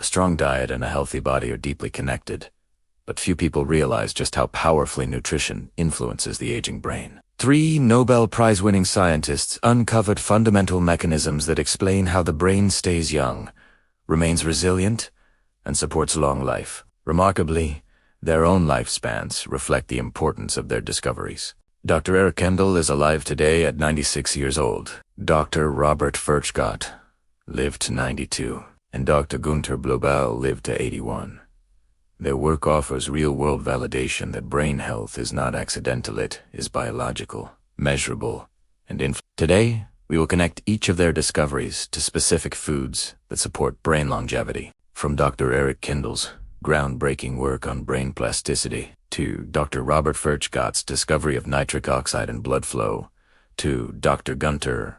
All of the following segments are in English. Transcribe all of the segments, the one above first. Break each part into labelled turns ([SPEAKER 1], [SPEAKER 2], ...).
[SPEAKER 1] A strong diet and a healthy body are deeply connected, but few people realize just how powerfully nutrition influences the aging brain. 3 Nobel Prize-winning scientists uncovered fundamental mechanisms that explain how the brain stays young, remains resilient, and supports long life. Remarkably, their own lifespans reflect the importance of their discoveries. Dr. Eric Kandel is alive today at 96 years old. Dr. Robert Furchgott lived to 92, and Dr. Günter Blobel lived to 81. Their work offers real-world validation that brain health is not accidental, it is biological, measurable, and Today, we will connect each of their discoveries to specific foods that support brain longevity. From Dr. Eric Kandel's groundbreaking work on brain plasticity, to Dr. Robert Furchgott's discovery of nitric oxide in blood flow, to Dr. Günter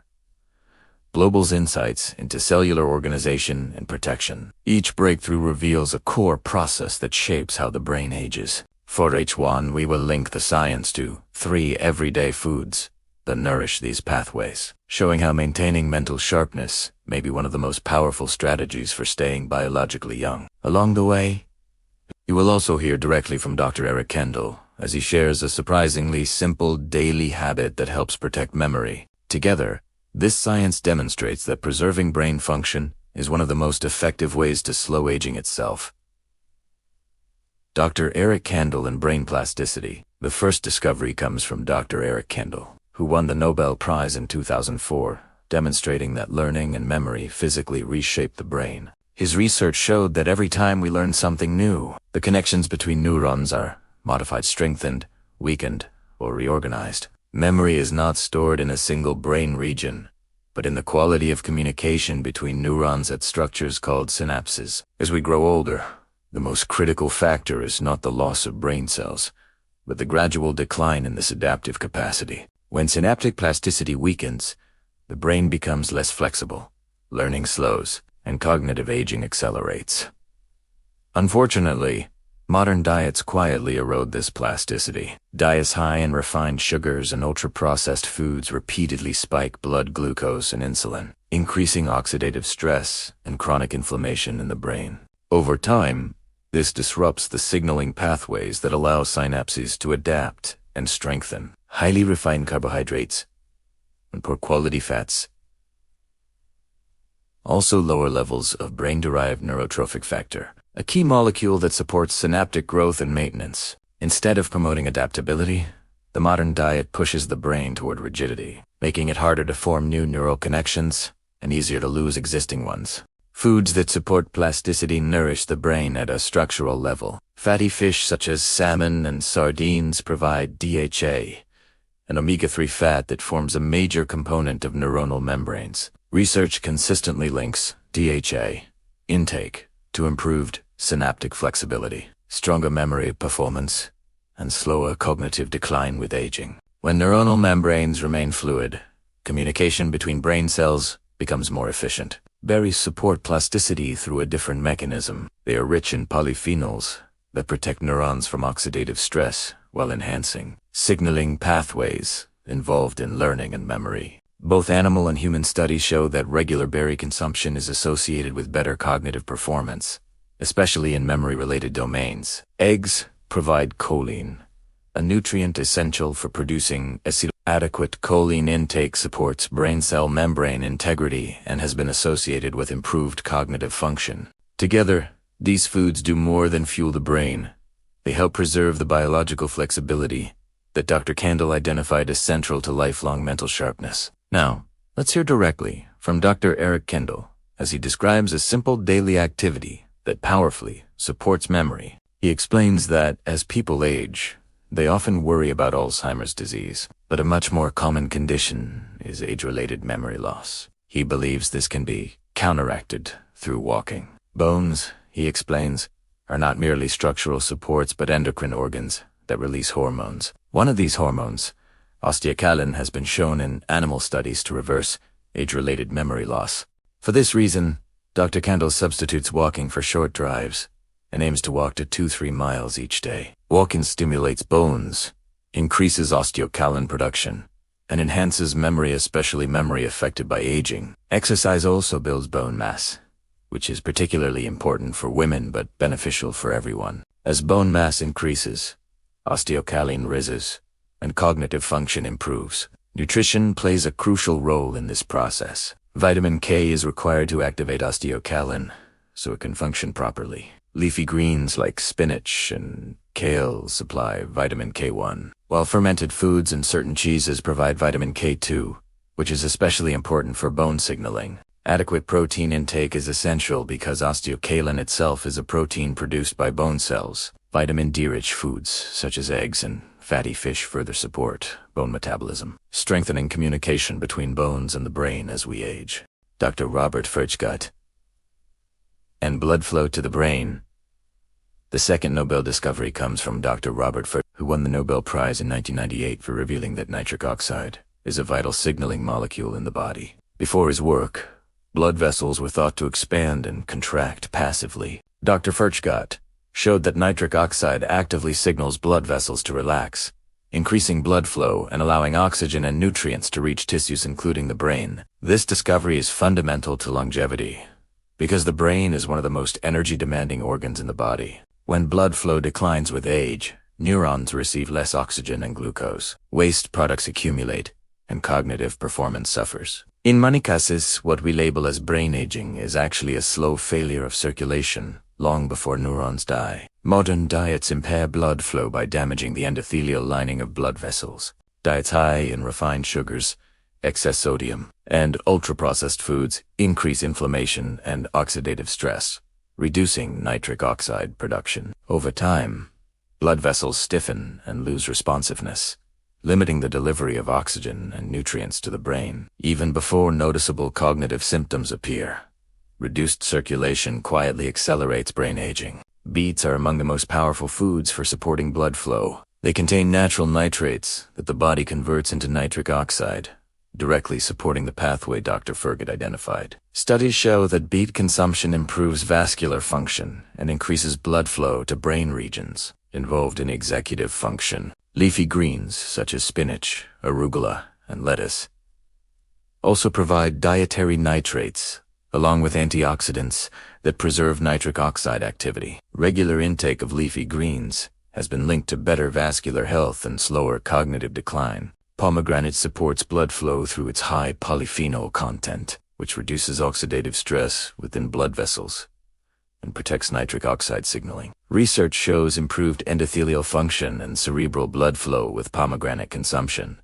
[SPEAKER 1] Blobel's insights into cellular organization and protection. Each breakthrough reveals a core process that shapes how the brain ages. For each one, we will link the science to 3 everyday foods that nourish these pathways, showing how maintaining mental sharpness may be one of the most powerful strategies for staying biologically young. Along the way, you will also hear directly from Dr. Eric Kandel as he shares a surprisingly simple daily habit that helps protect memory. Together, this science demonstrates that preserving brain function is one of the most effective ways to slow aging itself. Dr. Eric Kandel and brain plasticity. The first discovery comes from Dr. Eric Kandel, who won the Nobel Prize in 2004, demonstrating that learning and memory physically reshape the brain. His research showed that every time we learn something new, the connections between neurons are modified, strengthened, weakened, or reorganized. Memory is not stored in a single brain region, but in the quality of communication between neurons at structures called synapses. As we grow older, the most critical factor is not the loss of brain cells, but the gradual decline in this adaptive capacity. When synaptic plasticity weakens, the brain becomes less flexible, learning slows, and cognitive aging accelerates. Unfortunately, modern diets quietly erode this plasticity. Diets high in refined sugars and ultra-processed foods repeatedly spike blood glucose and insulin, increasing oxidative stress and chronic inflammation in the brain. Over time, this disrupts the signaling pathways that allow synapses to adapt and strengthen. Highly refined carbohydrates and poor quality fats also lower levels of brain-derived neurotrophic factor, a key molecule that supports synaptic growth and maintenance. Instead of promoting adaptability, the modern diet pushes the brain toward rigidity, making it harder to form new neural connections and easier to lose existing ones. Foods that support plasticity nourish the brain at a structural level. Fatty fish such as salmon and sardines provide DHA, an omega-3 fat that forms a major component of neuronal membranes. Research consistently links DHA intake to improved synaptic flexibility, stronger memory performance, and slower cognitive decline with aging. When neuronal membranes remain fluid, communication between brain cells becomes more efficient. Berries support plasticity through a different mechanism. They are rich in polyphenols that protect neurons from oxidative stress while enhancing signaling pathways involved in learning and memory. Both animal and human studies show that regular berry consumption is associated with better cognitive performance, especially in memory-related domains. Eggs provide choline, a nutrient essential for producing acetyl. Adequate choline intake supports brain cell membrane integrity and has been associated with improved cognitive function. Together, these foods do more than fuel the brain. They help preserve the biological flexibility that Dr. Kandel identified as central to lifelong mental sharpness. Now, let's hear directly from Dr. Eric Kandel as he describes a simple daily activity that powerfully supports memory. He explains that as people age, they often worry about Alzheimer's disease, but a much more common condition is age-related memory loss. He believes this can be counteracted through walking. Bones, he explains, are not merely structural supports but endocrine organs that release hormones. One of these hormones, osteocalin, has been shown in animal studies to reverse age-related memory loss. For this reason, Dr. Kandel substitutes walking for short drives and aims to walk to 2-3 miles each day. Walking stimulates bones, increases osteocalin production, and enhances memory, especially memory affected by aging. Exercise also builds bone mass, which is particularly important for women but beneficial for everyone. As bone mass increases, osteocalin rises, and cognitive function improves. Nutrition plays a crucial role in this process. Vitamin K is required to activate osteocalin, so it can function properly. Leafy greens like spinach and kale supply vitamin K1, while fermented foods and certain cheeses provide vitamin K2, which is especially important for bone signaling. Adequate protein intake is essential because osteocalin itself is a protein produced by bone cells. Vitamin D-rich foods, such as eggs and fatty fish, further support bone metabolism, strengthening communication between bones and the brain as we age. Dr. Robert Furchgott. And blood flow to the brain. The second Nobel discovery comes from Dr. Robert Furchgott, who won the Nobel Prize in 1998 for revealing that nitric oxide is a vital signaling molecule in the body. Before his work, blood vessels were thought to expand and contract passively. Dr. Furchgott showed that nitric oxide actively signals blood vessels to relax, increasing blood flow and allowing oxygen and nutrients to reach tissues including the brain. This discovery is fundamental to longevity, because the brain is one of the most energy-demanding organs in the body. When blood flow declines with age, neurons receive less oxygen and glucose. Waste products accumulate, and cognitive performance suffers. In many cases, what we label as brain aging is actually a slow failure of circulation long before neurons die. Modern diets impair blood flow by damaging the endothelial lining of blood vessels. Diets high in refined sugars, excess sodium, and ultra-processed foods increase inflammation and oxidative stress, reducing nitric oxide production. Over time, blood vessels stiffen and lose responsiveness, limiting the delivery of oxygen and nutrients to the brain. Even before noticeable cognitive symptoms appear, reduced circulation quietly accelerates brain aging. Beets are among the most powerful foods for supporting blood flow. They contain natural nitrates that the body converts into nitric oxide, directly supporting the pathway Dr. Furchgott identified. Studies show that beet consumption improves vascular function and increases blood flow to brain regions involved in executive function. Leafy greens, such as spinach, arugula, and lettuce, also provide dietary nitrates, along with antioxidants that preserve nitric oxide activity. Regular intake of leafy greens has been linked to better vascular health and slower cognitive decline. Pomegranate supports blood flow through its high polyphenol content, which reduces oxidative stress within blood vessels and protects nitric oxide signaling. Research shows improved endothelial function and cerebral blood flow with pomegranate consumption.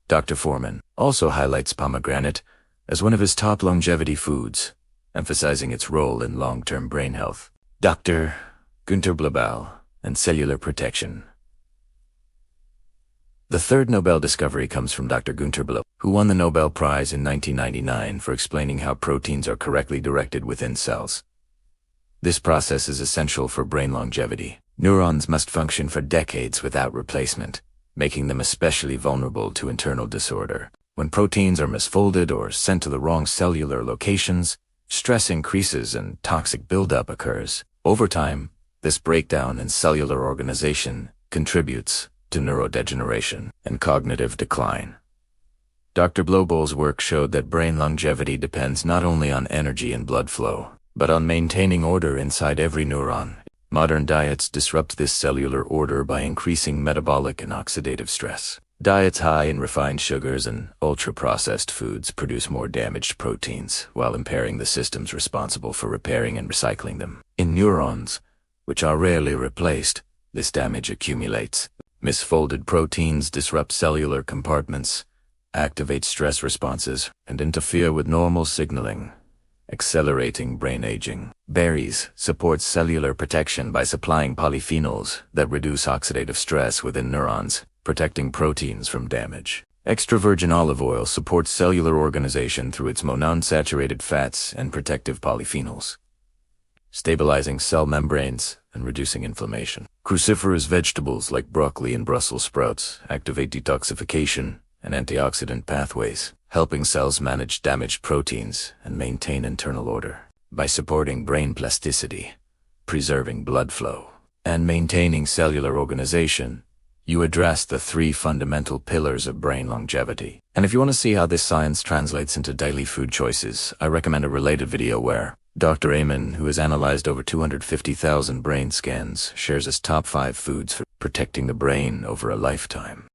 [SPEAKER 1] Dr. Foreman also highlights pomegranate as one of his top longevity foods, emphasizing its role in long-term brain health. Dr. Günter Blobel and cellular protection. The third Nobel discovery comes from Dr. Günter Blobel, who won the Nobel Prize in 1999 for explaining how proteins are correctly directed within cells. This process is essential for brain longevity. Neurons must function for decades without replacement, making them especially vulnerable to internal disorder. When proteins are misfolded or sent to the wrong cellular locations, stress increases and toxic buildup occurs. Over time, this breakdown in cellular organization contributes to neurodegeneration and cognitive decline. Dr. Blobel's work showed that brain longevity depends not only on energy and blood flow, but on maintaining order inside every neuron. Modern diets disrupt this cellular order by increasing metabolic and oxidative stress. Diets high in refined sugars and ultra-processed foods produce more damaged proteins, while impairing the systems responsible for repairing and recycling them. In neurons, which are rarely replaced, this damage accumulates. Misfolded proteins disrupt cellular compartments, activate stress responses, and interfere with normal signaling, accelerating brain aging. Berries support cellular protection by supplying polyphenols that reduce oxidative stress within neurons, protecting proteins from damage. Extra virgin olive oil supports cellular organization through its monounsaturated fats and protective polyphenols, stabilizing cell membranes and reducing inflammation. Cruciferous vegetables like broccoli and Brussels sprouts activate detoxification and antioxidant pathways, helping cells manage damaged proteins and maintain internal order. By supporting brain plasticity, preserving blood flow, and maintaining cellular organization, you address the three fundamental pillars of brain longevity. And if you want to see how this science translates into daily food choices, I recommend a related video where Dr. Amen, who has analyzed over 250,000 brain scans, shares his top 5 foods for protecting the brain over a lifetime.